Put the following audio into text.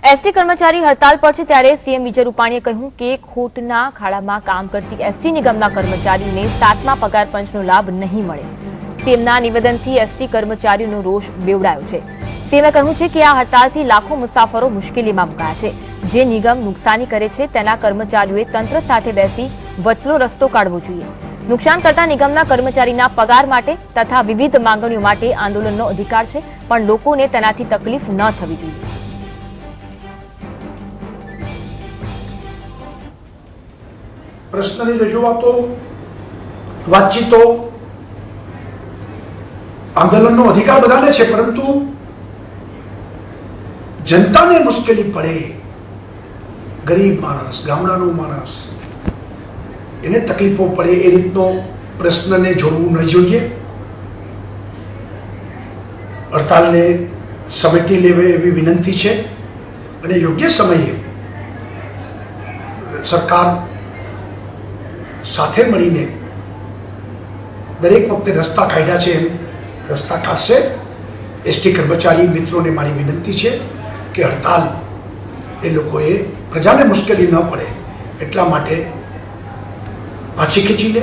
ST કર્મચારી હડતાલ પર છે ત્યારે સીએમ વિજય રૂપાણીએ કહ્યું કે ખોટના ખાડામાં કામ કરતી એસટી નિગમના કર્મચારીઓને 7મા પગાર પંચનો લાભ નહીં મળે। સીએમના નિવેદનથી એસટી કર્મચારીઓનો રોષ બેવડાયો છે। સીએમે કહ્યું છે કે આ હડતાલથી લાખો મુસાફરો મુશ્કેલીમાં મુકાયા છે। જે નિગમ નુકસાની કરે છે તેના કર્મચારીઓએ તંત્ર સાથે બેસી વચલો રસ્તો કાઢવો જોઈએ। નુકસાન કરતા નિગમના કર્મચારીના પગાર માટે તથા વિવિધ માંગણીઓ માટે આંદોલનનો અધિકાર છે, પણ લોકોને તેનાથી તકલીફ ન થવી જોઈએ। પ્રશ્નની રજૂઆતો, વાતચીતો, આંદોલનનો અધિકાર બધાને છે, પરંતુ જનતાને મુશ્કેલી પડે, ગરીબ માણસ, ગામડાનો માણસ, એને તકલીફો પડે એ રીતનો પ્રશ્નને જોડવું ન જોઈએ। હડતાલને સમેટી લેવે એવી વિનંતી છે અને યોગ્ય સમયે સરકાર સાથે મળીને દરેક વખતે રસ્તા કાઢ્યા છે એમ રસ્તા કાઢશે। એસટી કર્મચારી મિત્રોને મારી વિનંતી છે કે હડતાલ એ લોકોએ પ્રજાને મુશ્કેલી ન પડે એટલા માટે પાછી ખેંચી લે।